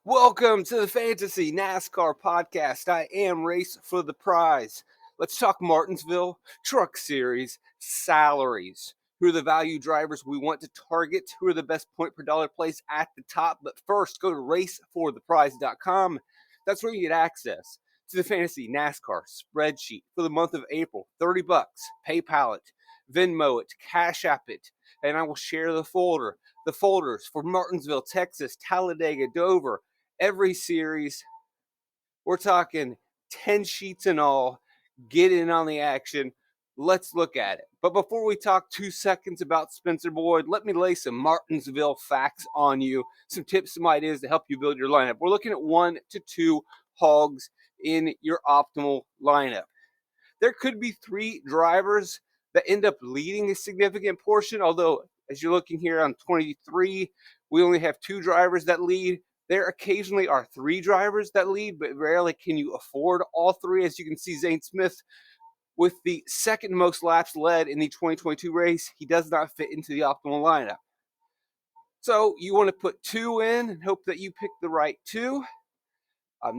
Welcome to the Fantasy NASCAR podcast. I am Race for the Prize. Let's talk Martinsville, Truck Series, salaries. Who are the value drivers we want to target? Who are the best point per dollar plays at the top? But first, go to racefortheprize.com. That's where you get access to the Fantasy NASCAR spreadsheet for the month of April. $30. PayPal it, Venmo it, Cash App it, and I will share the folders for Martinsville, Texas, Talladega, Dover, every series. We're talking 10 sheets in all. Get in on the action. Let's look at it. But before we talk 2 seconds about Spencer Boyd, let me lay some Martinsville facts on you, some tips, some ideas to help you build your lineup. We're looking at 1 to 2 hogs in your optimal lineup. There could be 3 drivers that end up leading a significant portion, although as you're looking here on 23, we only have 2 drivers that lead. There occasionally are 3 drivers that lead, but rarely can you afford all 3. As you can see, Zane Smith, with the second most laps led in the 2022 race, he does not fit into the optimal lineup. So you want to put 2 in and hope that you pick the right 2.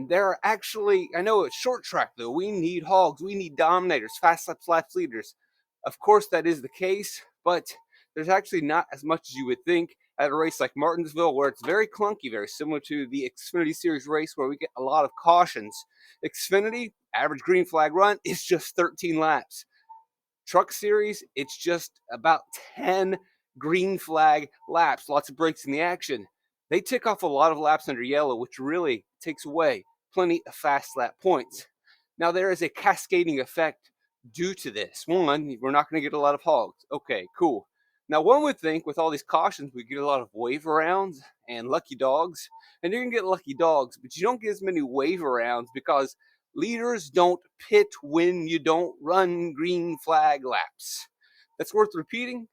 There are actually, I know it's short track though, we need hogs, we need dominators, fast laps leaders. Of course that is the case, but there's actually not as much as you would think at a race like Martinsville, where it's very clunky, very similar to the Xfinity Series race where we get a lot of cautions. Xfinity, average green flag run, is just 13 laps. Truck Series, it's just about 10 green flag laps, lots of breaks in the action. They tick off a lot of laps under yellow, which really takes away plenty of fast lap points. Now, there is a cascading effect due to this. One, we're not going to get a lot of hogs. Okay, cool. Now, one would think with all these cautions, we get a lot of wave arounds and lucky dogs. And you're going to get lucky dogs, but you don't get as many wave arounds because leaders don't pit when you don't run green flag laps. That's worth repeating.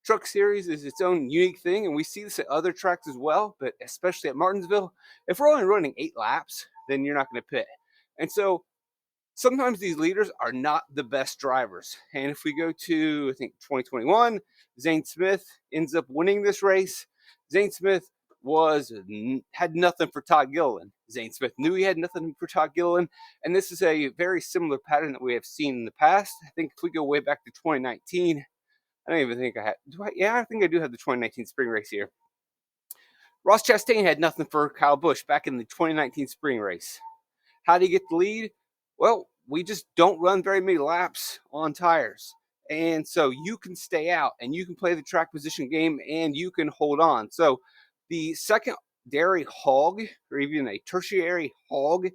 Truck Series is its own unique thing, and we see this at other tracks as well, but especially at Martinsville. If we're only running 8 laps, then you're not going to pit. And so sometimes these leaders are not the best drivers. And if we go to, I think, 2021, Zane Smith ends up winning this race. Zane Smith had nothing for Todd Gilliland. Zane Smith knew he had nothing for Todd Gilliland, and this is a very similar pattern that we have seen in the past. I think if we go way back to 2019, I don't even think I had. I think I do have the 2019 spring race here. Ross Chastain had nothing for Kyle Busch back in the 2019 spring race. How do you get the lead? Well, we just don't run very many laps on tires. And so you can stay out and you can play the track position game and you can hold on. So the secondary hog, or even a tertiary hog,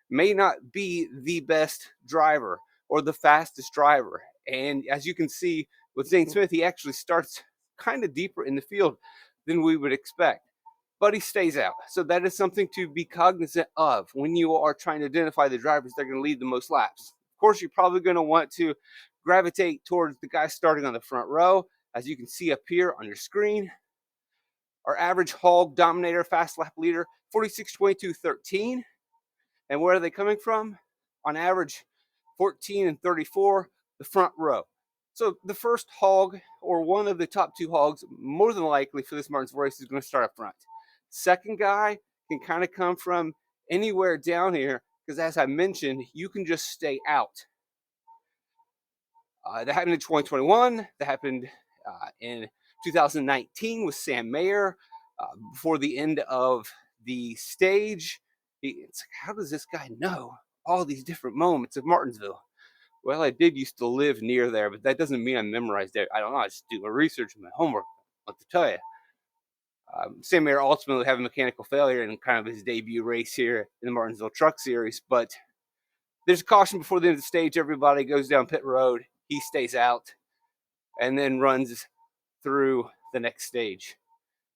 may not be the best driver or the fastest driver. And as you can see with Zane Smith, he actually starts kind of deeper in the field than we would expect, but he stays out. So that is something to be cognizant of when you are trying to identify the drivers that are going to lead the most laps. Of course, you're probably going to want to gravitate towards the guy starting on the front row. As you can see up here on your screen, our average hog dominator fast lap leader, 46, 22, 13. And where are they coming from? On average, 14 and 34, the front row. So the first hog, or one of the top 2 hogs, more than likely for this Martinsville race is going to start up front. Second guy can kind of come from anywhere down here, because as I mentioned, you can just stay out. That happened in 2021. That happened in 2019 with Sam Mayer before the end of the stage. It's like, how does this guy know all these different moments of Martinsville? Well, I did used to live near there, but that doesn't mean I memorized it. I don't know. I just do my research and my homework. I'll have to tell you. Sam Mayer ultimately had a mechanical failure in kind of his debut race here in the Martinsville Truck Series, but there's a caution before the end of the stage. Everybody goes down pit road. He stays out and then runs through the next stage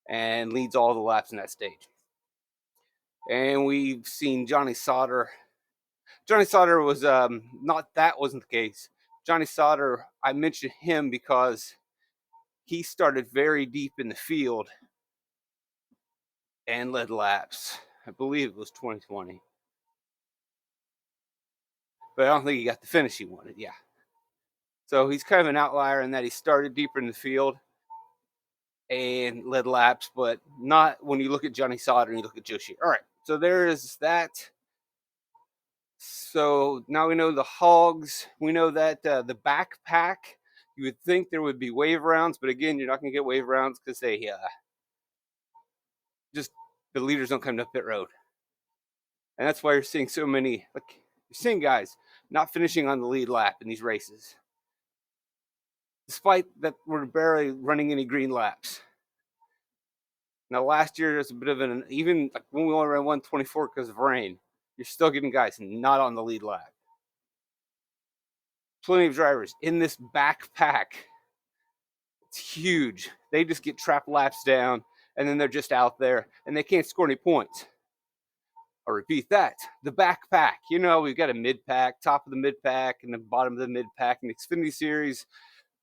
and leads all the laps in that stage. And we've seen Johnny Sauter. Johnny Sauter was wasn't the case. Johnny Sauter, I mentioned him because he started very deep in the field and led laps. I believe it was 2020. But I don't think he got the finish he wanted. Yeah. So he's kind of an outlier in that he started deeper in the field and led laps, but not when you look at Johnny Sauter and you look at Joe Shear. All right, So there is that. So now we know the hogs. We know that the backpack, you would think there would be wave rounds, but again, you're not going to get wave rounds because they just, the leaders don't come to pit road. And that's why you're seeing so many, like you're seeing guys not finishing on the lead lap in these races, despite that we're barely running any green laps. Now, last year there's a bit of an, even like when we only ran 124 because of rain, you're still getting guys not on the lead lap. Plenty of drivers in this backpack. It's huge. They just get trapped laps down, and then they're just out there, and they can't score any points. I'll repeat that. The backpack. You know, we've got a mid-pack, top of the mid-pack, and the bottom of the mid-pack in the Xfinity Series.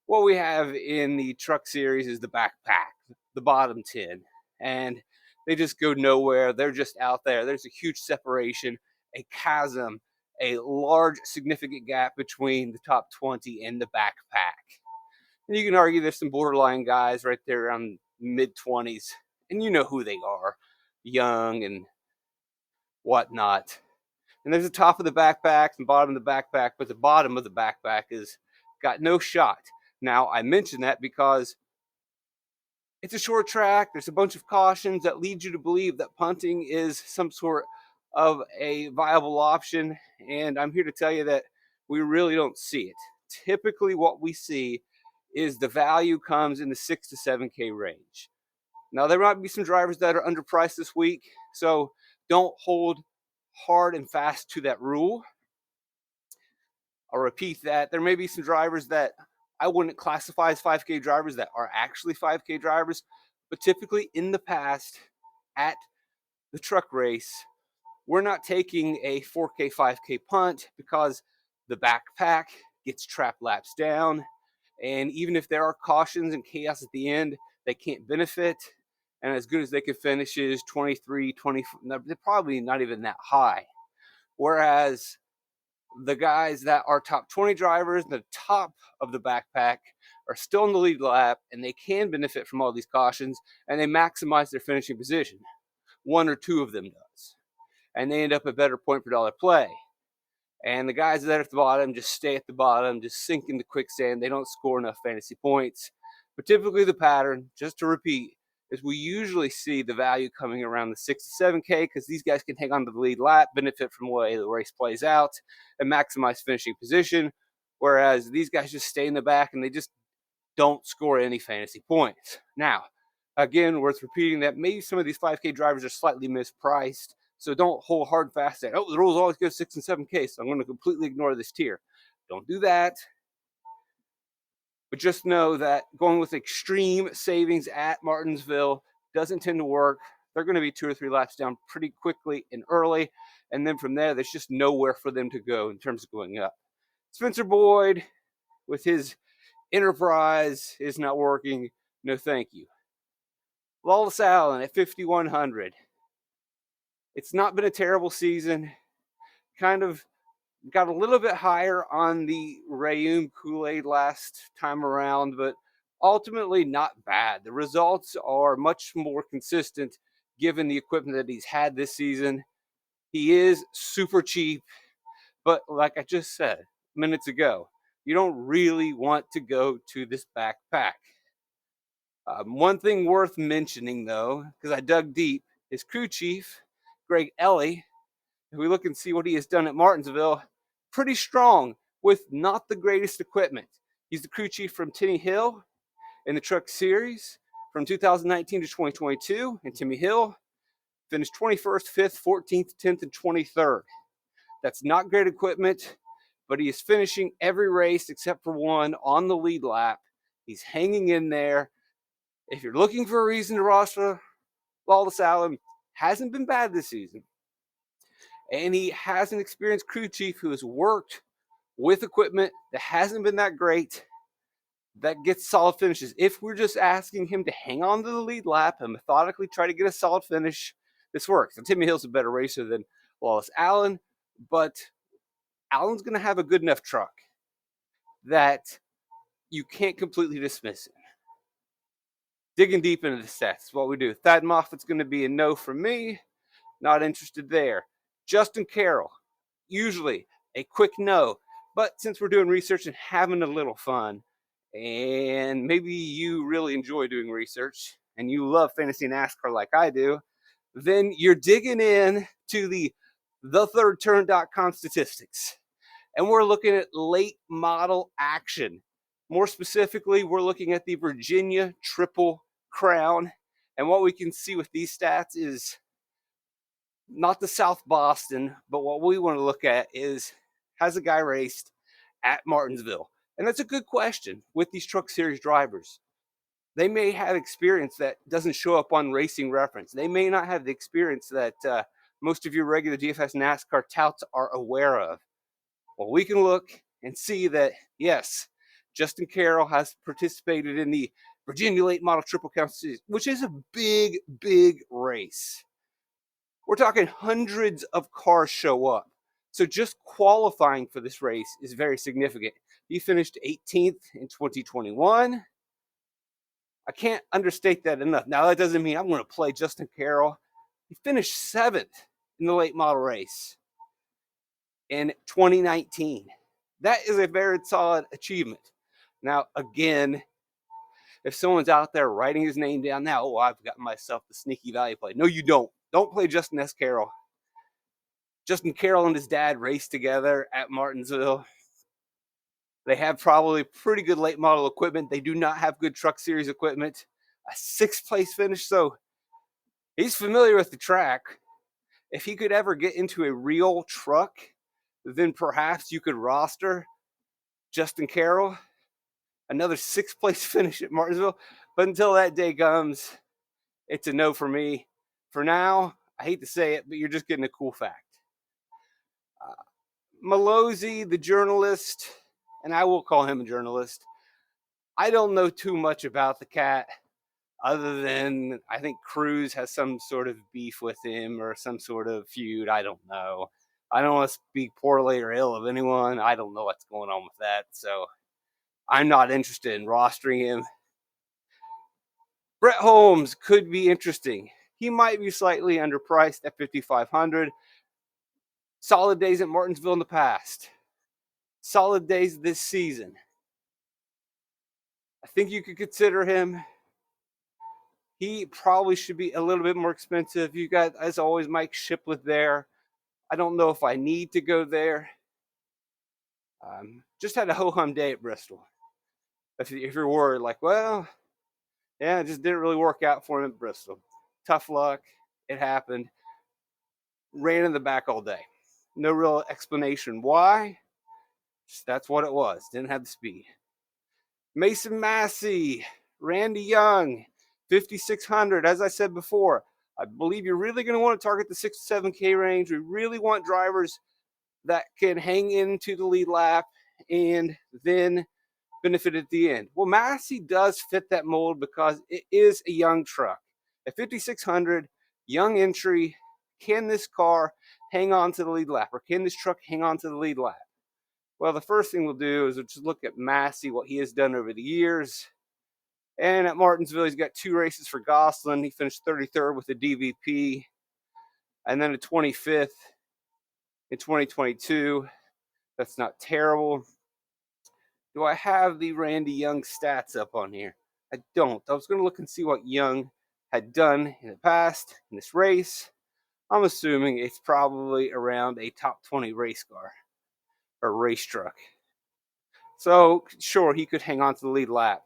What we have in the Truck Series is the backpack, the bottom 10. And they just go nowhere. They're just out there. There's a huge separation, a chasm, a large significant gap between the top 20 and the backpack. And you can argue there's some borderline guys right there around mid-20s. And you know who they are, young and whatnot. And there's the top of the backpack and bottom of the backpack, but the bottom of the backpack is got no shot. Now, I mention that because it's a short track. There's a bunch of cautions that lead you to believe that punting is some sort of a viable option. And I'm here to tell you that we really don't see it. Typically, what we see is the value comes in the 6 to 7K range. Now, there might be some drivers that are underpriced this week, so don't hold hard and fast to that rule. I'll repeat that. There may be some drivers that I wouldn't classify as 5K drivers that are actually 5K drivers, but typically in the past at the truck race, we're not taking a 4K, 5K punt because the backpack gets trapped laps down. And even if there are cautions and chaos at the end, they can't benefit. And as good as they could finish is 23, 24, they're probably not even that high. Whereas the guys that are top 20 drivers, the top of the backpack, are still in the lead lap, and they can benefit from all these cautions, and they maximize their finishing position. One or two of them does. And they end up a better point per dollar play. And the guys that are at the bottom just stay at the bottom, just sink into quicksand. They don't score enough fantasy points. But typically the pattern, just to repeat, is we usually see the value coming around the 6 to 7K because these guys can hang on to the lead lap, benefit from the way the race plays out, and maximize finishing position. Whereas these guys just stay in the back and they just don't score any fantasy points. Now, again, worth repeating that maybe some of these 5K drivers are slightly mispriced. So don't hold hard and fast that, oh, the rules always go 6 and 7K, so I'm going to completely ignore this tier. Don't do that. But just know that going with extreme savings at Martinsville doesn't tend to work. They're going to be 2 or 3 laps down pretty quickly and early. And then from there, there's just nowhere for them to go in terms of going up. Spencer Boyd, with his enterprise, is not working. No, thank you. Lawless Allen at 5,100. It's not been a terrible season. Kind of got a little bit higher on the Rayum Kool-Aid last time around, but ultimately not bad. The results are much more consistent given the equipment that he's had this season. He is super cheap, but like I just said minutes ago, you don't really want to go to this backpack. One thing worth mentioning, though, because I dug deep, his crew chief, Greg Ellie, if we look and see what he has done at Martinsville, pretty strong with not the greatest equipment. He's the crew chief from Timmy Hill in the Truck Series from 2019 to 2022. And Timmy Hill finished 21st, 5th, 14th, 10th, and 23rd. That's not great equipment, but he is finishing every race except for one on the lead lap. He's hanging in there. If you're looking for a reason to roster Lawless Allen, hasn't been bad this season. And he has an experienced crew chief who has worked with equipment that hasn't been that great, that gets solid finishes. If we're just asking him to hang on to the lead lap and methodically try to get a solid finish, this works. And Timmy Hill's a better racer than Lawless Allen, but Allen's going to have a good enough truck that you can't completely dismiss it. Digging deep into the stats is what we do. Thad Moffat's going to be a no from me. Not interested there. Justin Carroll, usually a quick no. But since we're doing research and having a little fun, and maybe you really enjoy doing research and you love fantasy NASCAR like I do, then you're digging in to the thirdturn.com statistics. And we're looking at late model action. More specifically, we're looking at the Virginia Triple Crown. And what we can see with these stats is not the South Boston, but what we want to look at is, has a guy raced at Martinsville? And that's a good question with these Truck Series drivers. They may have experience that doesn't show up on Racing Reference. They may not have the experience that most of your regular DFS NASCAR touts are aware of. Well, we can look and see that, yes, Justin Carroll has participated in the Virginia Late Model Triple Crown Series, which is a big, big race. We're talking hundreds of cars show up. So just qualifying for this race is very significant. He finished 18th in 2021. I can't understate that enough. Now, that doesn't mean I'm going to play Justin Carroll. He finished 7th in the late model race in 2019. That is a very solid achievement. Now, again, if someone's out there writing his name down now, oh, I've got myself the sneaky value play. No, you don't. Don't play Justin S. Carroll. Justin Carroll and his dad raced together at Martinsville. They have probably pretty good late model equipment. They do not have good Truck Series equipment. A 6th place finish, so he's familiar with the track. If he could ever get into a real truck, then perhaps you could roster Justin Carroll. Another 6th place finish at Martinsville. But until that day comes, it's a no for me. For now, I hate to say it, but you're just getting a cool fact. MOSI, the journalist, and I will call him a journalist, I don't know too much about the cat other than I think Cruz has some sort of beef with him or some sort of feud. I don't know. I don't want to speak poorly or ill of anyone. I don't know what's going on with that. So I'm not interested in rostering him. Brett Holmes could be interesting. He might be slightly underpriced at $5,500. Solid days at Martinsville in the past. Solid days this season. I think you could consider him. He probably should be a little bit more expensive. You got, as always, Mike Shiplett there. I don't know if I need to go there. Just had a ho-hum day at Bristol. If you're worried, like, well, yeah, it just didn't really work out for him at Bristol. Tough luck. It happened. Ran in the back all day. No real explanation why. Just that's what it was. Didn't have the speed. Mason Massey, Randy Young, 5,600. As I said before, I believe you're really going to want to target the 6 to 7K range. We really want drivers that can hang into the lead lap and then benefit at the end. Well, Massey does fit that mold because it is a young truck. At 5,600, young entry, can this car hang on to the lead lap, or can this truck hang on to the lead lap? Well, the first thing we'll do is we'll just look at Massey, what he has done over the years. And at Martinsville, he's got 2 races for Gosselin. He finished 33rd with the DVP, and then a 25th in 2022. That's not terrible. Do I have the Randy Young stats up on here? I don't. I was going to look and see what Young had done in the past in this race. I'm assuming it's probably around a top 20 race car or race truck. So, sure, he could hang on to the lead lap.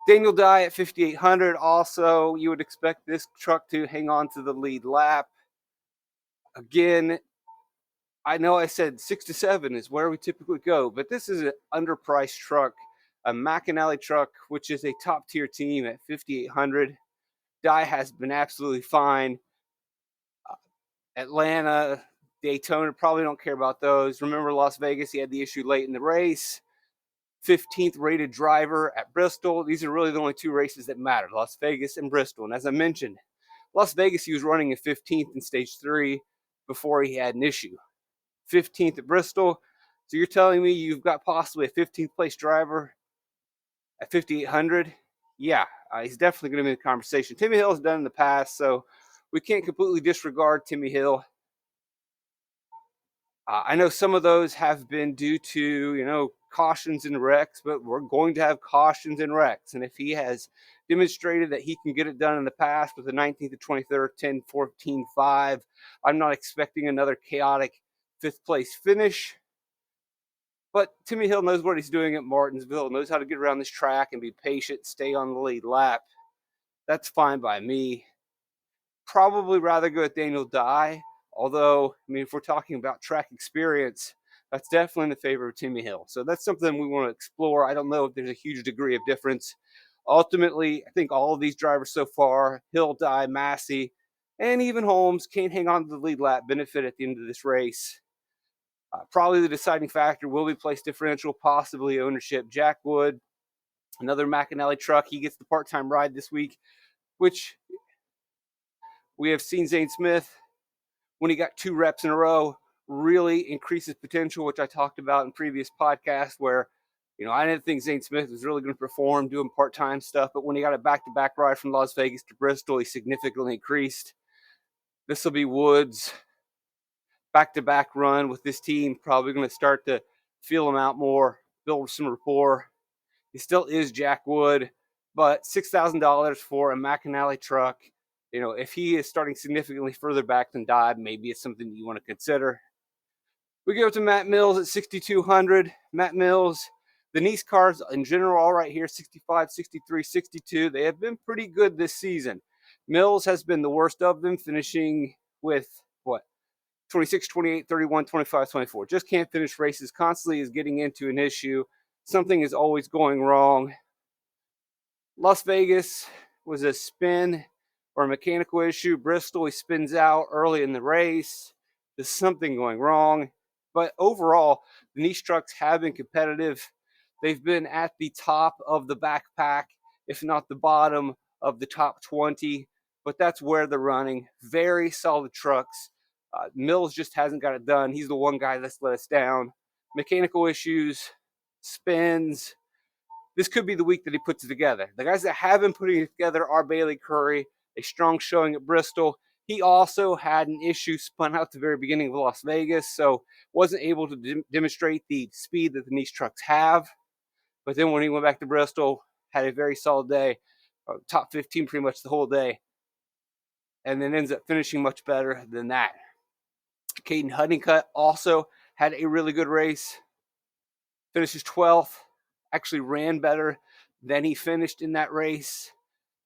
Daniel Dye at 5,800. Also, you would expect this truck to hang on to the lead lap. Again, I know I said 6 to 7 is where we typically go, but this is an underpriced truck, a McAnally truck, which is a top tier team at 5,800. Dye has been absolutely fine. Atlanta, Daytona, probably don't care about those. Remember Las Vegas, he had the issue late in the race. 15th rated driver at Bristol. These are really the only 2 races that matter, Las Vegas and Bristol. And as I mentioned, Las Vegas, he was running a 15th in stage 3 before he had an issue. 15th at Bristol. So you're telling me you've got possibly a 15th place driver at 5,800? Yeah, he's definitely going to be in the conversation. Timmy Hill's done in the past, so we can't completely disregard Timmy Hill. I know some of those have been due to, cautions and wrecks, but we're going to have cautions and wrecks. And if he has demonstrated that he can get it done in the past with the 19th to 23rd, 10, 14, 5, I'm not expecting another chaotic 5th place finish. But Timmy Hill knows what he's doing at Martinsville, knows how to get around this track and be patient, stay on the lead lap. That's fine by me. Probably rather go with Daniel Dye. Although, if we're talking about track experience, that's definitely in the favor of Timmy Hill. So that's something we want to explore. I don't know if there's a huge degree of difference. Ultimately, I think all of these drivers so far, Hill, Dye, MOSI, and even Holmes, can't hang on to the lead lap benefit at the end of this race. Probably the deciding factor will be place differential, possibly ownership. Jack Wood, another McAnally truck, he gets the part-time ride this week, which we have seen Zane Smith, when he got 2 reps in a row, really increases potential, which I talked about in previous podcasts where, I didn't think Zane Smith was really going to perform doing part-time stuff, but when he got a back-to-back ride from Las Vegas to Bristol, he significantly increased. This will be Woods' back-to-back run with this team, probably going to start to feel him out more, build some rapport. He still is Jack Wood, but $6,000 for a McAnally truck, if he is starting significantly further back than Dodd, maybe it's something you want to consider. We go to Matt Mills at 6,200. Matt Mills, the Nice cars in general, all right here, 65, 63, 62. They have been pretty good this season. Mills has been the worst of them, finishing with, 26, 28, 31, 25, 24. Just can't finish races. Constantly is getting into an issue. Something is always going wrong. Las Vegas was a spin or a mechanical issue. Bristol, he spins out early in the race. There's something going wrong. But overall, the niche trucks have been competitive. They've been at the top of the backpack, if not the bottom of the top 20. But that's where they're running. Very solid trucks. Mills just hasn't got it done. He's the one guy that's let us down. Mechanical issues, spins. This could be the week that he puts it together. The guys that have been putting it together are Bailey Curry, a strong showing at Bristol. He also had an issue spun out at the very beginning of Las Vegas, so wasn't able to demonstrate the speed that the niche trucks have. But then when he went back to Bristol, had a very solid day, top 15 pretty much the whole day, and then ends up finishing much better than that. Kaden Honeycut also had a really good race, finishes 12th, actually ran better than he finished in that race.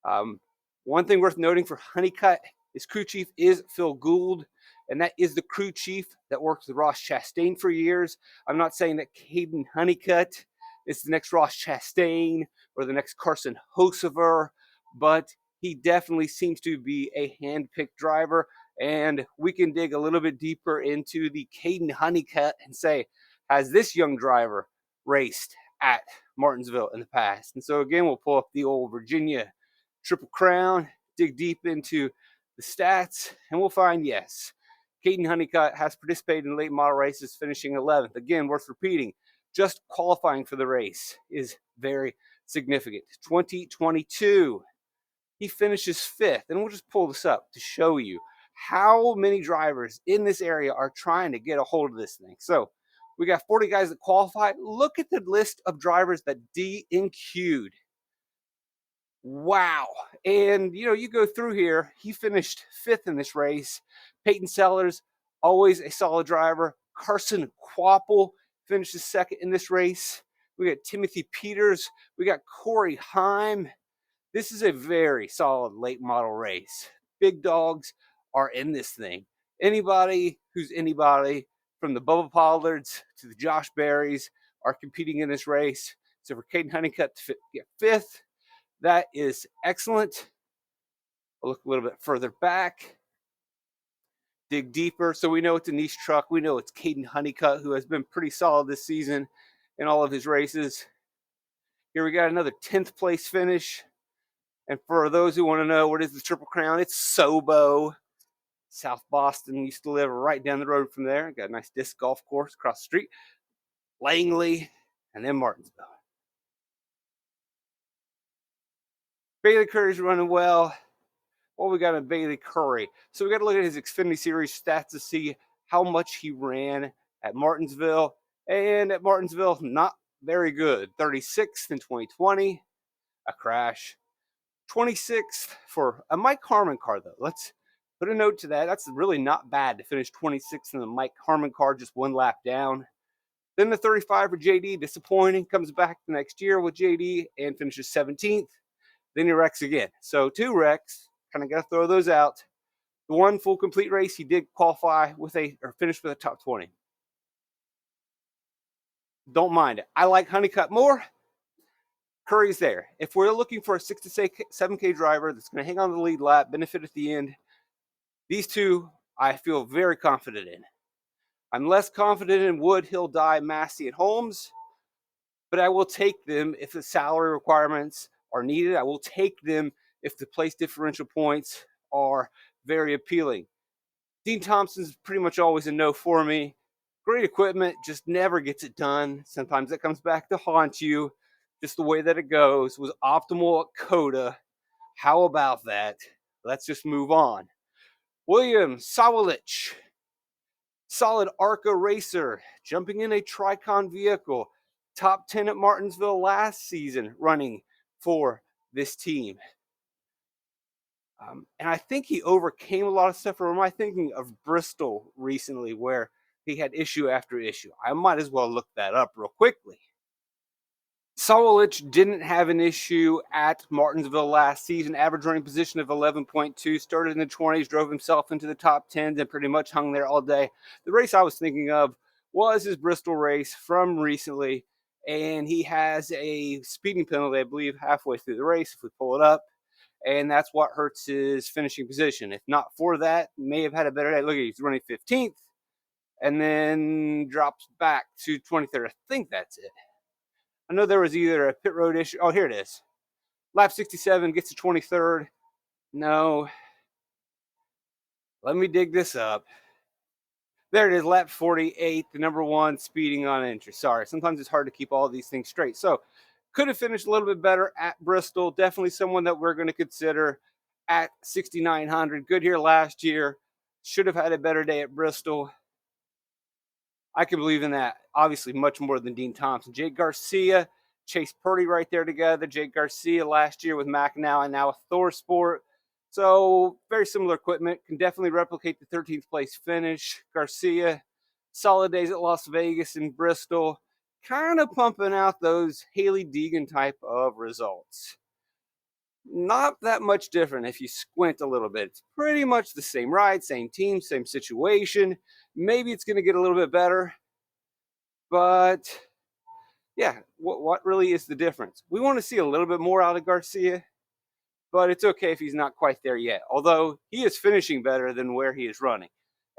One thing worth noting for Honeycut, his crew chief is Phil Gould, and that is the crew chief that worked with Ross Chastain for years. I'm not saying that Kaden Honeycut is the next Ross Chastain or the next Carson Hocevar, but he definitely seems to be a hand-picked driver, and we can dig a little bit deeper into the Kaden Honeycut and say, has this young driver raced at Martinsville in the past? And so again, we'll pull up the old Virginia Triple Crown, dig deep into the stats, and we'll find, yes, Kaden Honeycut has participated in late model races, finishing 11th. Again, worth repeating, just qualifying for the race is very significant. 2022, he finishes 5th, and we'll just pull this up to show you how many drivers in this area are trying to get a hold of this thing. So we got 40 guys that qualify. Look at the list of drivers that DNQ'd. Wow. And, you go through here, he finished 5th in this race. Peyton Sellers, always a solid driver. Carson Quapple finishes 2nd in this race. We got Timothy Peters. We got Cory Heim. This is a very solid late model race. Big dogs are in this thing. Anybody who's anybody, from the Bubba Pollards to the Josh Berries, are competing in this race. So for Kaden Honeycut to get 5th, that is excellent. I'll look a little bit further back, dig deeper. So we know it's a niche truck. We know it's Kaden Honeycut, who has been pretty solid this season in all of his races. Here we got another 10th place finish. And for those who want to know what is the Triple Crown, it's Sobo. South Boston, used to live right down the road from there. Got a nice disc golf course across the street. Langley, and then Martinsville. Bailey Curry's running well. Well, we got a Bailey Curry. So we got to look at his Xfinity Series stats to see how much he ran at Martinsville. And at Martinsville, not very good. 36th in 2020, a crash. 26th for a Mike Harmon car, though. Let's put a note to that. That's really not bad to finish 26th in the Mike Harmon car, just one lap down. Then the 35 for JD, disappointing. Comes back the next year with JD and finishes 17th. Then he wrecks again. So 2 wrecks. Kind of got to throw those out. The one full complete race, he did qualify with or finish with a top 20. Don't mind it. I like Honeycut more. Curry's there. If we're looking for a 6 to 7K driver that's going to hang on the lead lap, benefit at the end, these two I feel very confident in. I'm less confident in Wood, Hill, Dye, Massey, and Holmes, but I will take them if the salary requirements are needed. I will take them if the place differential points are very appealing. Dean Thompson's pretty much always a no for me. Great equipment, just never gets it done. Sometimes it comes back to haunt you. Just the way that it goes. Was optimal at Coda. How about that? Let's just move on. William Sawalich. Solid ARCA racer. Jumping in a Tricon vehicle. Top 10 at Martinsville last season running for this team. And I think he overcame a lot of stuff. Or am I thinking of Bristol recently where he had issue after issue? I might as well look that up real quickly. Sawalich didn't have an issue at Martinsville last season. Average running position of 11.2. Started in the 20s, drove himself into the top 10s, and pretty much hung there all day. The race I was thinking of was his Bristol race from recently, and he has a speeding penalty, I believe, halfway through the race if we pull it up. And that's what hurts his finishing position. If not for that, may have had a better day. Look at he's running 15th and then drops back to 23rd. I think that's it. I know there was either a pit road issue. Oh, here it is. Lap 67 gets to 23rd. No. Let me dig this up. There it is, lap 48, the number 1 speeding on entry. Sorry, sometimes it's hard to keep all these things straight. So could have finished a little bit better at Bristol. Definitely someone that we're going to consider at 6,900. Good here last year. Should have had a better day at Bristol. I can believe in that. Obviously, much more than Dean Thompson. Jake Garcia, Chase Purdy right there together. Jake Garcia last year with Mackinac and now with Thor Sport. So very similar equipment. Can definitely replicate the 13th place finish. Garcia, solid days at Las Vegas and Bristol. Kind of pumping out those Haley Deegan type of results. Not that much different if you squint a little bit. It's pretty much the same ride, same team, same situation. Maybe it's going to get a little bit better. But yeah, what really is the difference? We want to see a little bit more out of Garcia, but it's okay if he's not quite there yet. Although he is finishing better than where he is running.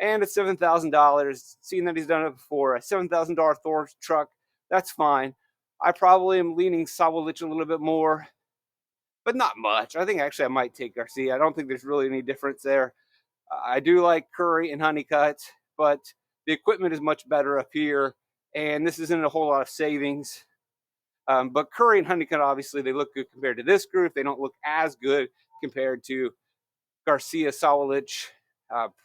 And at $7,000, seeing that he's done it before, a $7,000 Thor truck, that's fine. I probably am leaning Sawalich a little bit more, but not much. I think actually I might take Garcia. I don't think there's really any difference there. I do like Curry and Honeycut, but the equipment is much better up here, and this isn't a whole lot of savings. But Curry and Honeycut, obviously, they look good compared to this group. They don't look as good compared to Garcia, Sawalich.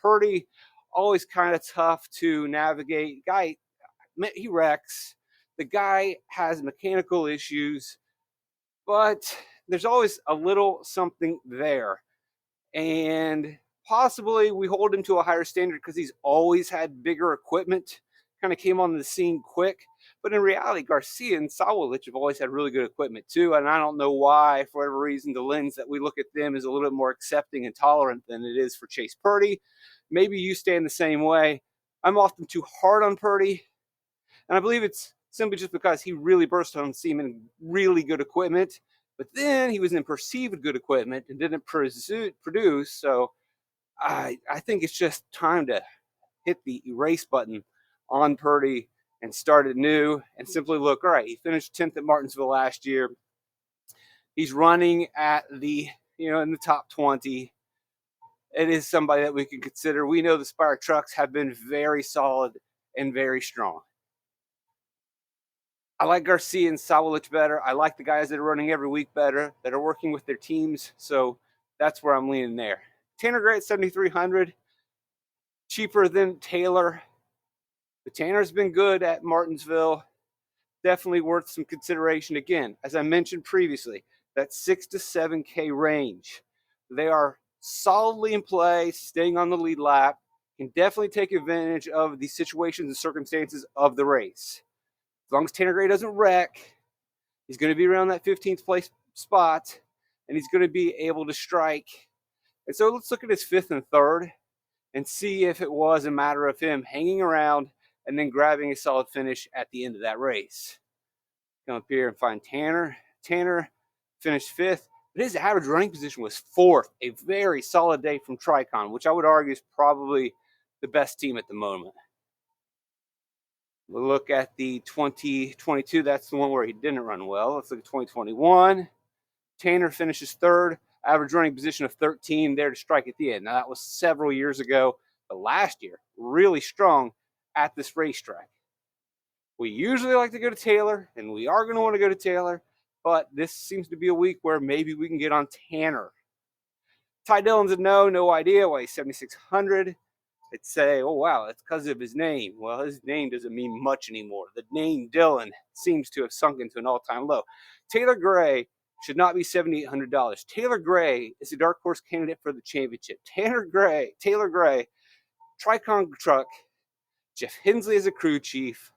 Purdy, always kind of tough to navigate. Guy, he wrecks. The guy has mechanical issues, but there's always a little something there. And possibly we hold him to a higher standard because he's always had bigger equipment, kind of came on the scene quick. But in reality, Garcia and Sawalich have always had really good equipment too. And I don't know why, for whatever reason, the lens that we look at them is a little bit more accepting and tolerant than it is for Chase Purdy. Maybe you stand the same way. I'm often too hard on Purdy. And I believe it's simply just because he really burst on the scene in really good equipment. But then he was in perceived good equipment and didn't produce. So I think it's just time to hit the erase button on Purdy and start it new and simply look, all right, he finished 10th at Martinsville last year. He's running at the, in the top 20. It is somebody that we can consider. We know the Spire trucks have been very solid and very strong. I like Garcia and Sawalich better. I like the guys that are running every week better, that are working with their teams. So That's where I'm leaning there. Tanner Gray at 7,300, cheaper than Taylor. But Tanner's been good at Martinsville. Definitely worth some consideration. Again, as I mentioned previously, that 6 to 7K range. They are solidly in play, staying on the lead lap, can definitely take advantage of the situations and circumstances of the race. As long as Tanner Gray doesn't wreck, he's going to be around that 15th place spot, and he's going to be able to strike. And so let's look at his 5th and 3rd and see if it was a matter of him hanging around and then grabbing a solid finish at the end of that race. Come up here and find Tanner. Tanner finished 5th, but his average running position was 4th. A very solid day from Tricon, which I would argue is probably the best team at the moment. We'll look at the 2022. That's the one where he didn't run well. Let's look at 2021. Tanner finishes 3rd, average running position of 13 there to strike at the end. Now, that was several years ago, but last year, really strong at this racetrack. We usually like to go to Taylor, and we are going to want to go to Taylor, but this seems to be a week where maybe we can get on Tanner. Ty Dillon's a no idea why he's 7,600. I'd say, oh, wow, that's because of his name. Well, his name doesn't mean much anymore. The name Dillon seems to have sunk into an all-time low. Taylor Gray should not be $7,800. Taylor Gray is a dark horse candidate for the championship. Taylor Gray, Tricon truck, Jeff Hensley as a crew chief,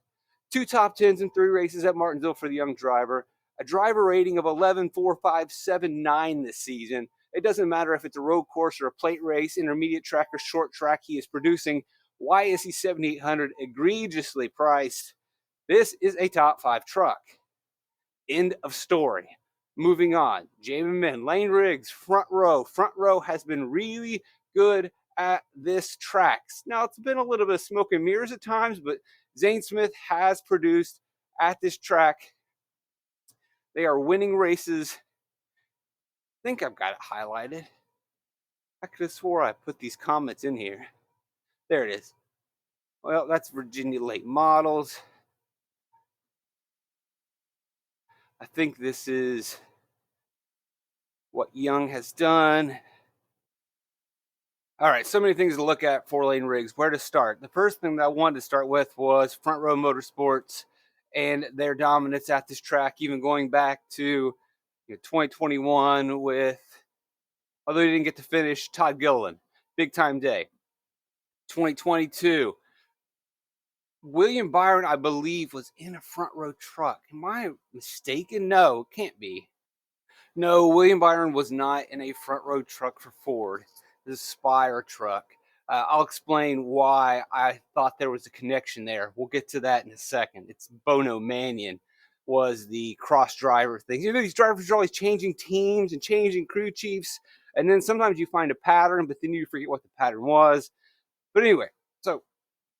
2 top 10s in 3 races at Martinsville for the young driver, a driver rating of 11.4579 this season. It doesn't matter if it's a road course or a plate race, intermediate track or short track he is producing. Why is he 7,800? Egregiously priced. This is a top 5 truck. End of story. Moving on. Jamin Min, Lane Riggs, front row. Front row has been really good at this track. Now, it's been a little bit of smoke and mirrors at times, but Zane Smith has produced at this track. They are winning races. I think I've got it highlighted. I could have swore I put these comments in here. There it is. Well, that's Virginia Late Models. I think this is what Young has done. All right, so many things to look at for Lane Riggs. Where to start? The first thing that I wanted to start with was Front Row Motorsports and their dominance at this track, even going back to 2021 with, although he didn't get to finish, Todd Gilliland. Big time day. 2022. William Byron, I believe, was in a front row truck. Am I mistaken? No, it can't be. No, William Byron was not in a front row truck for Ford. This is a Spire truck. I'll explain why I thought there was a connection there. We'll get to that in a second. It's Bono Mannion was the cross driver thing. These drivers are always changing teams and changing crew chiefs, and then sometimes you find a pattern, but then you forget what the pattern was. But anyway, so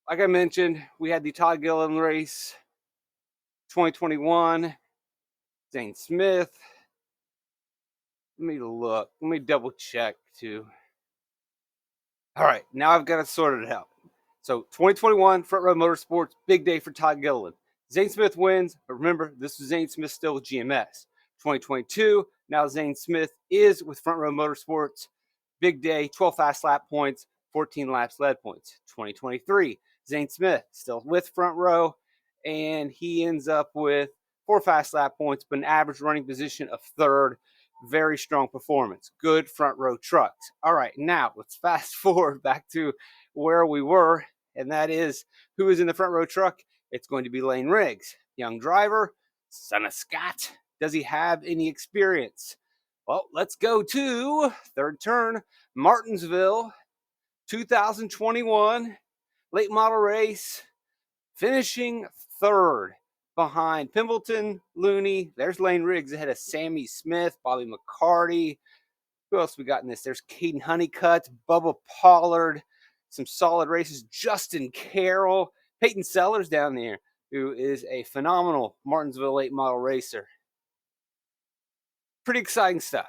like I mentioned, we had the Todd Gilliland race, 2021, Zane Smith. Let me look. Let me double check too. All right, now I've got it sorted out. So 2021, Front Row Motorsports, big day for Todd Gilliland. Zane Smith wins, but remember, this was Zane Smith still with GMS. 2022, now Zane Smith is with Front Row Motorsports. Big day, 12 fast lap points, 14 laps led points. 2023, Zane Smith still with Front Row, and he ends up with 4 fast lap points, but an average running position of 3rd. Very strong performance. Good front row trucks. All right, now let's fast forward back to where we were, and that is who is in the front row truck. It's going to be Lane Riggs, young driver, son of Scott. Does he have any experience? Well, let's go to third turn, Martinsville, 2021, late model race, finishing 3rd. Behind Pimbleton, Looney. There's Lane Riggs ahead of Sammy Smith, Bobby McCarty. Who else we got in this? There's Kaden Honeycut, Bubba Pollard. Some solid races. Justin Carroll. Peyton Sellers down there, who is a phenomenal Martinsville late model racer. Pretty exciting stuff.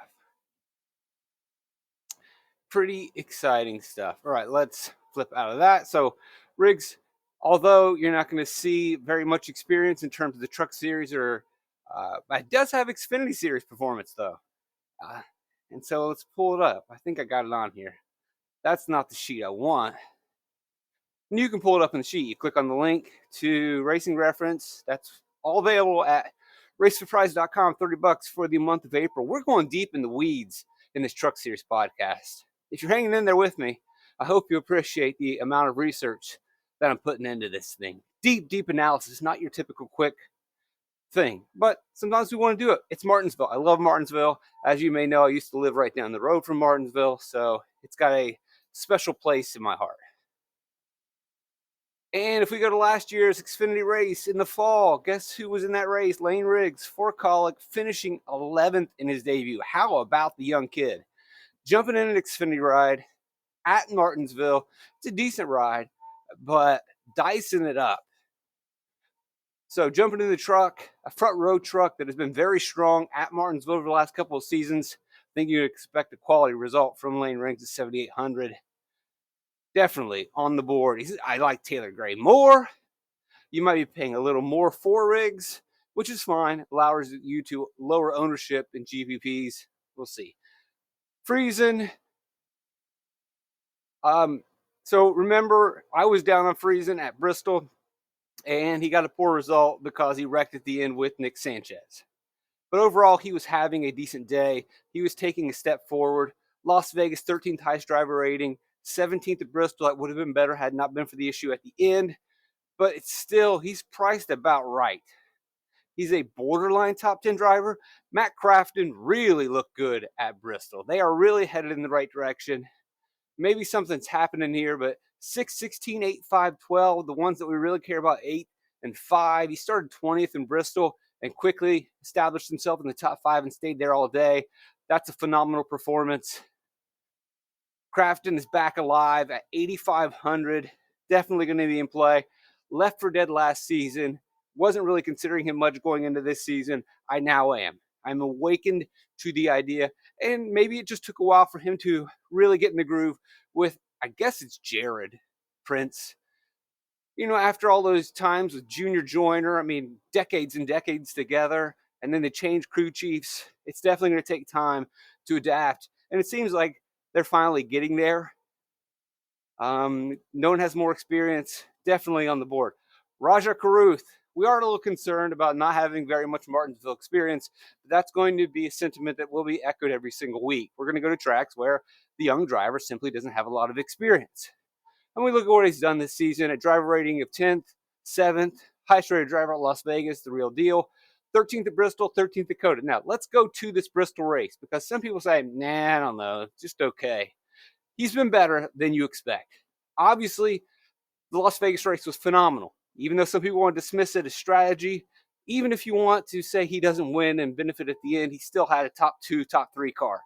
All right, let's flip out of that. So Riggs, although you're not going to see very much experience in terms of the Truck Series, or it does have Xfinity Series performance, though. And so let's pull it up. I think I got it on here. That's not the sheet I want. And you can pull it up in the sheet. You click on the link to Racing Reference. That's all available at raceforprize.com. $30 for the month of April. We're going deep in the weeds in this Truck Series podcast. If you're hanging in there with me, I hope you appreciate the amount of research that I'm putting into this thing. Deep analysis, not your typical quick thing. But sometimes we want to do it. It's Martinsville. I love Martinsville. As you may know, I used to live right down the road from Martinsville, so it's got a special place in my heart. And if we go to last year's Xfinity race in the fall, guess who was in that race? Lane Riggs, for Colic, finishing 11th in his debut. How about the young kid? Jumping in an Xfinity ride at Martinsville. It's a decent ride, but dicing it up. So jumping in the truck, a front row truck that has been very strong at Martinsville over the last couple of seasons. I think you'd expect a quality result from Lane Riggs at 7,800. Definitely on the board. I like Taylor Gray more. You might be paying a little more for Riggs, which is fine. Allows you to lower ownership in GPPs. We'll see. Friesen. So remember, I was down on Friesen at Bristol, and he got a poor result because he wrecked at the end with Nick Sanchez. But overall, he was having a decent day. He was taking a step forward. Las Vegas, 13th highest driver rating. 17th at Bristol. That would have been better had not been for the issue at the end. But it's still, he's priced about right. He's a borderline top 10 driver. Matt Crafton really looked good at Bristol. They are really headed in the right direction. Maybe something's happening here, but 6, 16, 8, 5, 12, the ones that we really care about, 8 and 5. He started 20th in Bristol and quickly established himself in the top 5 and stayed there all day. That's a phenomenal performance. Crafton is back alive at 8,500. Definitely going to be in play. Left for dead last season. Wasn't really considering him much going into this season. I now am. I'm awakened to the idea, and maybe it just took a while for him to really get in the groove with, I guess it's Jared Prince. You know, after all those times with Junior Joyner, I mean, decades and decades together, and then they changed crew chiefs. It's definitely going to take time to adapt, and it seems like they're finally getting there. No one has more experience. Definitely on the board. Raja Caruth. We are a little concerned about not having very much Martinsville experience. But that's going to be a sentiment that will be echoed every single week. We're going to go to tracks where the young driver simply doesn't have a lot of experience. And we look at what he's done this season. A driver rating of 10th, 7th, highest rated driver at Las Vegas, the real deal. 13th at Bristol, 13th at Dakota. Now, let's go to this Bristol race because some people say, nah, I don't know, just okay. He's been better than you expect. Obviously, the Las Vegas race was phenomenal. Even though some people want to dismiss it as strategy, even if you want to say he doesn't win and benefit at the end, he still had a top 2, top 3 car.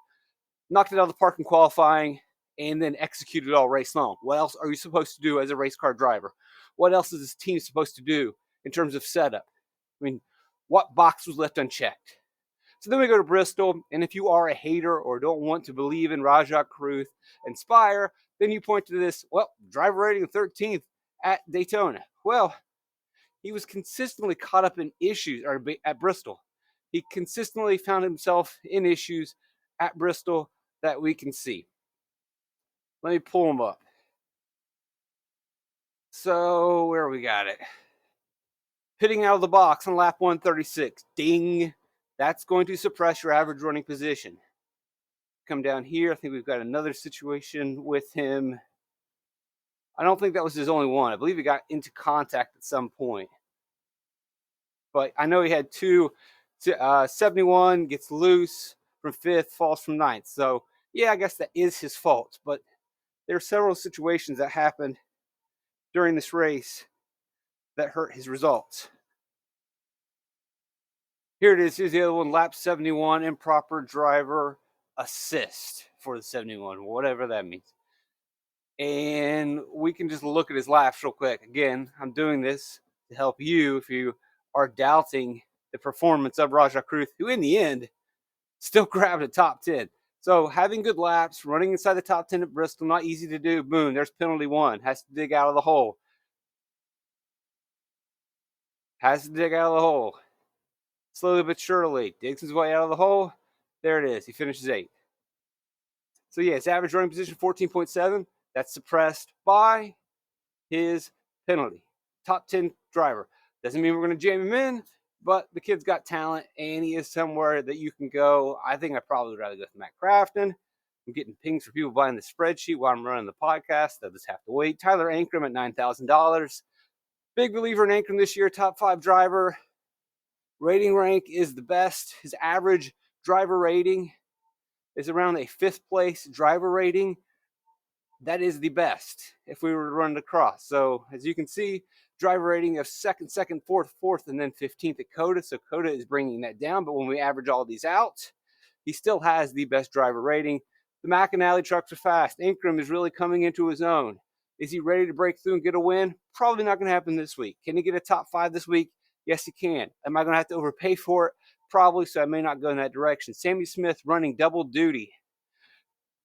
Knocked it out of the park in qualifying and then executed all race long. What else are you supposed to do as a race car driver? What else is this team supposed to do in terms of setup? I mean, what box was left unchecked? So then we go to Bristol, and if you are a hater or don't want to believe in Rajah Caruth and Spire, then you point to this, well, driver rating 13th at Daytona. Well, he was consistently caught up in issues at Bristol. He consistently found himself in issues at Bristol that we can see. Let me pull him up. So where we got it? Pitting out of the box on lap 136. Ding. That's going to suppress your average running position. Come down here. I think we've got another situation with him. I don't think that was his only one. I believe he got into contact at some point. But I know he had 2. 71 gets loose from 5th, falls from 9th. So, yeah, I guess that is his fault. But there are several situations that happened during this race that hurt his results. Here it is. Here's the other one, lap 71, improper driver assist for the 71, whatever that means. And we can just look at his laps real quick. Again, I'm doing this to help you if you are doubting the performance of Rajah Caruth, who in the end still grabbed a top 10. So having good laps, running inside the top 10 at Bristol, not easy to do. Boom, there's penalty 1. Has to dig out of the hole. Slowly but surely, digs his way out of the hole. There it is. He finishes 8th. So yeah, his average running position 14.7. That's suppressed by his penalty. Top 10 driver. Doesn't mean we're going to jam him in, but the kid's got talent and he is somewhere that you can go. I think I'd probably rather go with Matt Crafton. I'm getting pings for people buying the spreadsheet while I'm running the podcast. They'll just have to wait. Tyler Ankrum at $9,000. Big believer in Ankrum this year. Top 5 driver. Rating rank is the best. His average driver rating is around a 5th place driver rating. That is the best if we were to run it across. So as you can see, driver rating of second, 4th, and then 15th at Coda. So Coda is bringing that down. But when we average all these out, he still has the best driver rating. The McAnally trucks are fast. Ankrum is really coming into his own. Is he ready to break through and get a win? Probably not going to happen this week. Can he get a top 5 this week? Yes, he can. Am I going to have to overpay for it? Probably, so I may not go in that direction. Sammy Smith running double duty.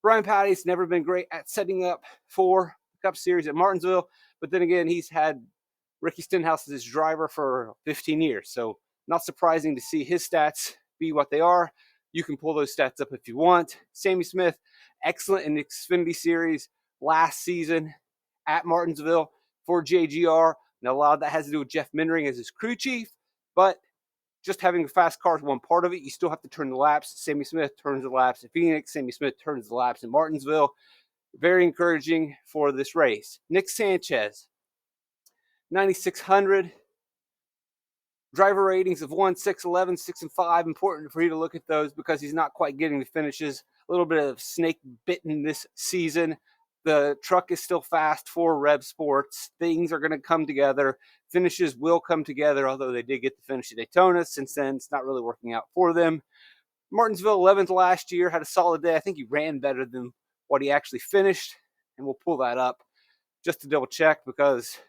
Brian Patty's never been great at setting up for the Cup Series at Martinsville, but then again, he's had Ricky Stenhouse as his driver for 15 years, so not surprising to see his stats be what they are. You can pull those stats up if you want. Sammy Smith, excellent in the Xfinity Series last season at Martinsville for JGR. Now, a lot of that has to do with Jeff Mindring as his crew chief, but just having a fast car is one part of it. You still have to turn the laps. Sammy Smith turns the laps at Phoenix. Sammy Smith turns the laps in Martinsville. Very encouraging for this race. Nick Sanchez, 9,600. Driver ratings of 1, 6, 11, 6, and 5. Important for you to look at those because he's not quite getting the finishes. A little bit of snake bitten this season. The truck is still fast for Rev Sports. Things are going to come together. Finishes will come together, although they did get the finish at Daytona. Since then, it's not really working out for them. Martinsville, 11th last year, had a solid day. I think he ran better than what he actually finished, and we'll pull that up just to double check because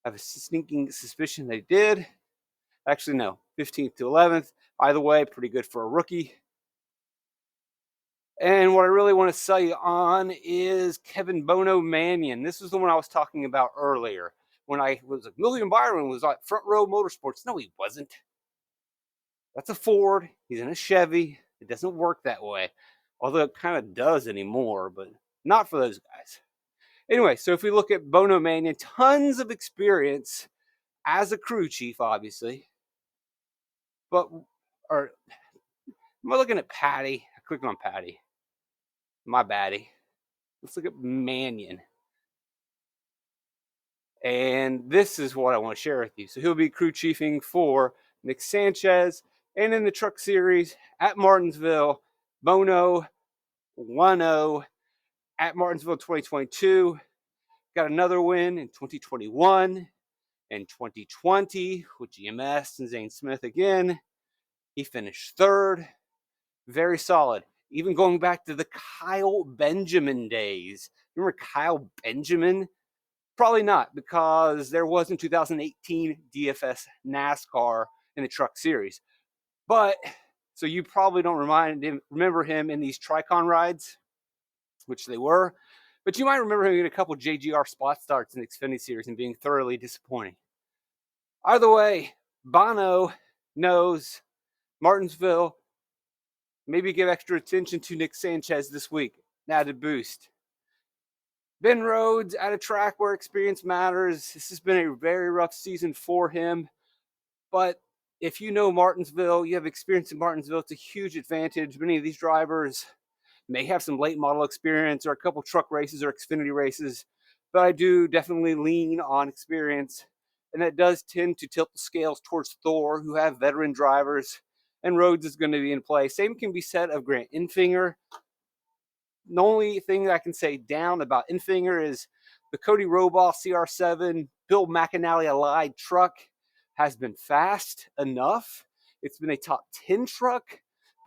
I have a sneaking suspicion they did. Actually, no, 15th to 11th. Either way, pretty good for a rookie. And what I really want to sell you on is Kevin Bono Mannion. This is the one I was talking about earlier when I was like, William Byron was like Front Row Motorsports. No, he wasn't. That's a Ford. He's in a Chevy. It doesn't work that way. Although it kind of does anymore, but not for those guys. Anyway, so if we look at Bono Mannion, tons of experience as a crew chief, obviously. But, or, am I looking at Patty? I clicked on Patty. My baddie. Let's look at Mannion. And this is what I want to share with you. So he'll be crew chiefing for Nick Sanchez. And in the Truck Series at Martinsville, Bono 1-0 at Martinsville 2022. Got another win in 2021 and 2020 with GMS and Zane Smith again. He finished 3rd. Very solid. Even going back to the Kyle Benjamin days. Remember Kyle Benjamin? Probably not, because there was in 2018 DFS NASCAR in the Truck Series. But, so you probably don't remember him in these Tricon rides, which they were. But you might remember him in a couple JGR spot starts in the Xfinity Series and being thoroughly disappointing. Either way, Bono knows Martinsville. Maybe give extra attention to Nick Sanchez this week. Added boost. Ben Rhodes at a track where experience matters. This has been a very rough season for him. But if you know Martinsville, you have experience in Martinsville, it's a huge advantage. Many of these drivers may have some late model experience or a couple truck races or Xfinity races. But I do definitely lean on experience. And that does tend to tilt the scales towards Thor, who have veteran drivers. And Rhodes is going to be in play. Same can be said of Grant Infinger. The only thing I can say down about Infinger is the Cody Robaugh CR7 Bill McAnally Allied truck has been fast enough. It's been a top 10 truck,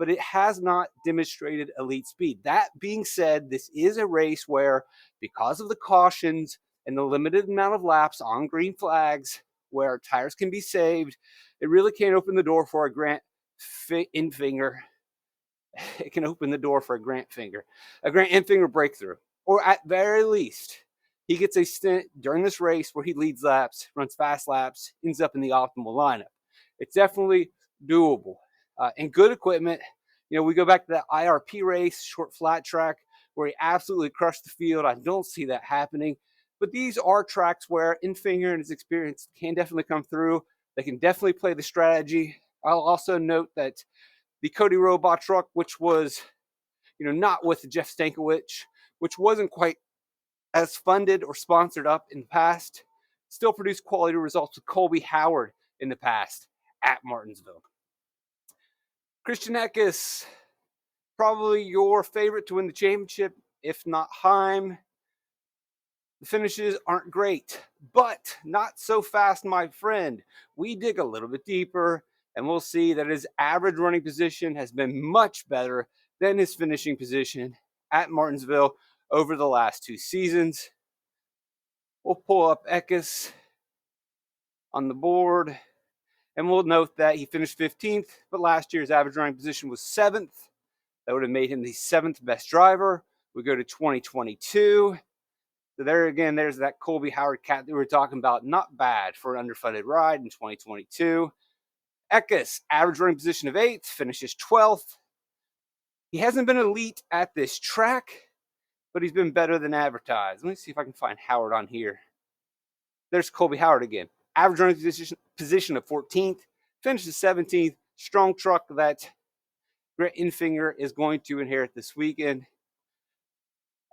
but it has not demonstrated elite speed. That being said, this is a race where, because of the cautions and the limited amount of laps on green flags where tires can be saved, it really can open the door for a Grant Infinger. It can open the door for a Grant Infinger breakthrough. Or at very least, he gets a stint during this race where he leads laps, runs fast laps, ends up in the optimal lineup. It's definitely doable. And good equipment. We go back to that IRP race, short flat track, where he absolutely crushed the field. I don't see that happening. But these are tracks where Infinger and his experience can definitely come through. They can definitely play the strategy. I'll also note that the Cody Robot truck, which was, not with Jeff Stankiewicz, which wasn't quite as funded or sponsored up in the past, still produced quality results with Colby Howard in the past at Martinsville. Christian Eckes, probably your favorite to win the championship, if not Heim. The finishes aren't great, but not so fast, my friend. We dig a little bit deeper, and we'll see that his average running position has been much better than his finishing position at Martinsville over the last 2 seasons. We'll pull up Eckes on the board, and we'll note that he finished 15th, but last year's average running position was 7th. That would have made him the 7th best driver. We go to 2022. So there again, there's that Colby Howard cat that we were talking about. Not bad for an underfunded ride in 2022. Eckes, average running position of 8th, finishes 12th. He hasn't been elite at this track, but he's been better than advertised. Let me see if I can find Howard on here. There's Colby Howard again. Average running position of 14th, finishes 17th. Strong truck that Brett Infinger is going to inherit this weekend.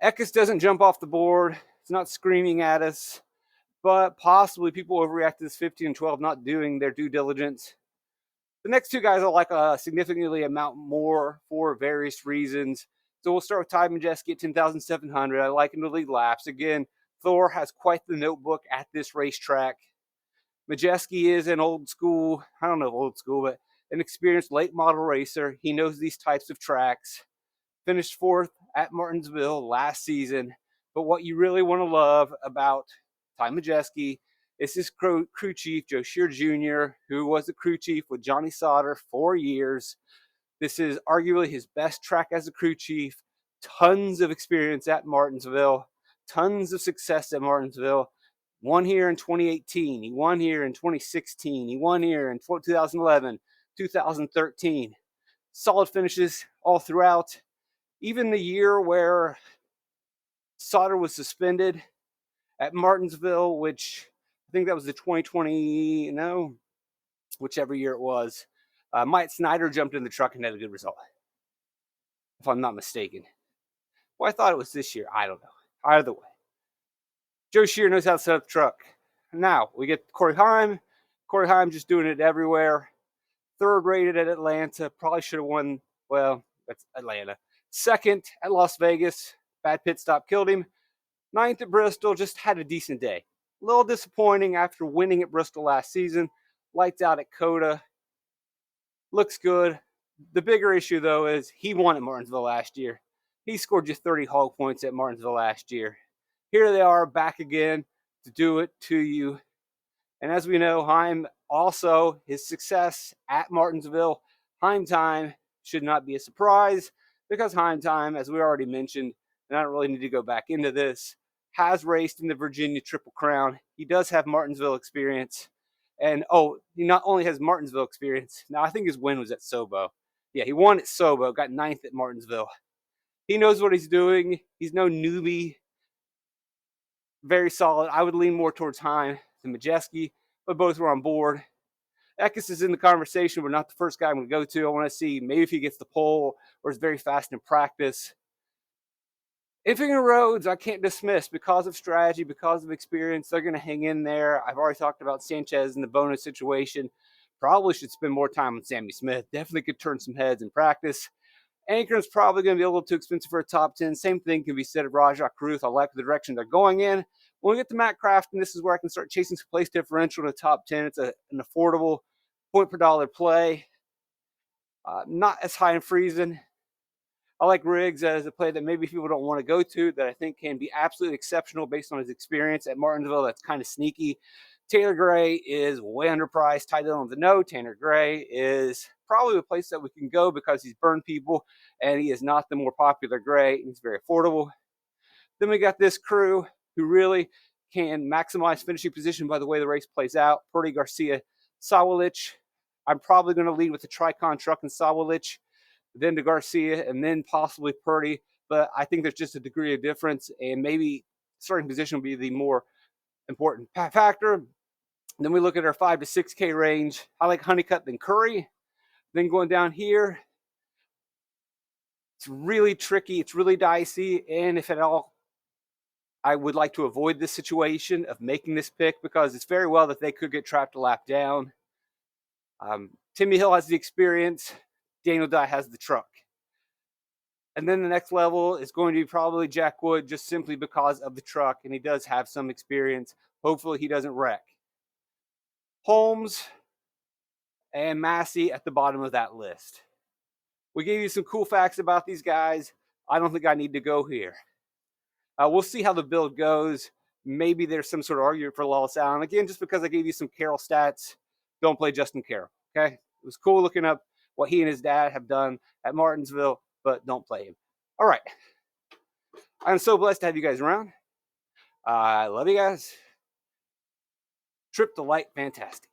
Eckes doesn't jump off the board. It's not screaming at us, but possibly people overreact to this 15 and 12 not doing their due diligence. The next 2 guys I like significantly amount more for various reasons. So we'll start with Ty Majeski at 10,700. I like him to lead laps. Again, Thor has quite the notebook at this racetrack. Majeski is an old school, but an experienced late model racer. He knows these types of tracks. Finished 4th at Martinsville last season. But what you really want to love about Ty Majeski is his crew chief, Joe Shear Jr., who was the crew chief with Johnny Sauter 4 years. This is arguably his best track as a crew chief. Tons of experience at Martinsville. Tons of success at Martinsville. Won here in 2018. He won here in 2016. He won here in 2011, 2013. Solid finishes all throughout. Even the year where Sauter was suspended at Martinsville, which I think that was the 2020, whichever year it was, Mike Snyder jumped in the truck and had a good result, if I'm not mistaken. Well, I thought it was this year. I don't know. Either way, Joe Shear knows how to set up the truck. Now, we get Cory Heim. Cory Heim just doing it everywhere. 3rd rated at Atlanta. Probably should have won. Well, that's Atlanta. 2nd at Las Vegas. Bad pit stop killed him. 9th at Bristol. Just had a decent day. A little disappointing after winning at Bristol last season. Lights out at Coda. Looks good. The bigger issue, though, is he won at Martinsville last year. He scored you 30 hog points at Martinsville last year. Here they are back again to do it to you. And as we know, Heim also, his success at Martinsville, Heim time should not be a surprise because Heim time, as we already mentioned, and I don't really need to go back into this, has raced in the Virginia Triple Crown. He does have Martinsville experience. And, he not only has Martinsville experience, now I think his win was at Sobo. Yeah, he won at Sobo, got 9th at Martinsville. He knows what he's doing. He's no newbie. Very solid. I would lean more towards Heim than Majeski, but both were on board. Eckes is in the conversation, but not the first guy I'm going to go to. I want to see maybe if he gets the pole or is very fast in practice. Infinger Roads, I can't dismiss because of strategy, because of experience. They're going to hang in there. I've already talked about Sanchez in the bonus situation. Probably should spend more time with Sammy Smith. Definitely could turn some heads in practice. Anchor's probably going to be a little too expensive for a top 10. Same thing can be said of Rajah Caruth. I like the direction they're going in. When we get to Matt Crafton, this is where I can start chasing some place differential in the top 10. It's an affordable point per dollar play. Not as high in freezing. I like Riggs as a play that maybe people don't want to go to, that I think can be absolutely exceptional based on his experience at Martinsville. That's kind of sneaky. Taylor Gray is way underpriced, tied in on the no. Tanner Gray is probably a place that we can go because he's burned people and he is not the more popular Gray. He's very affordable. Then we got this crew who really can maximize finishing position by the way the race plays out. Purdy, Garcia, Sawalich. I'm probably going to lead with the Tricon truck and Sawalich. then to Garcia, and then possibly Purdy. But I think there's just a degree of difference, and maybe starting position will be the more important factor. Then we look at our 5 to 6K range. I like Honeycut than Curry. Then going down here, it's really tricky. It's really dicey. And if at all, I would like to avoid this situation of making this pick because it's very well that they could get trapped a lap down. Timmy Hill has the experience. Daniel Dye has the truck. And then the next level is going to be probably Jack Wood just simply because of the truck. And he does have some experience. Hopefully he doesn't wreck. Holmes and MOSI at the bottom of that list. We gave you some cool facts about these guys. I don't think I need to go here. We'll see how the build goes. Maybe there's some sort of argument for Lawless Allen. Again, just because I gave you some Carroll stats, don't play Justin Carroll, okay? It was cool looking up what he and his dad have done at Martinsville, but don't play him. All right. I'm so blessed to have you guys around. I love you guys. Trip to light, fantastic.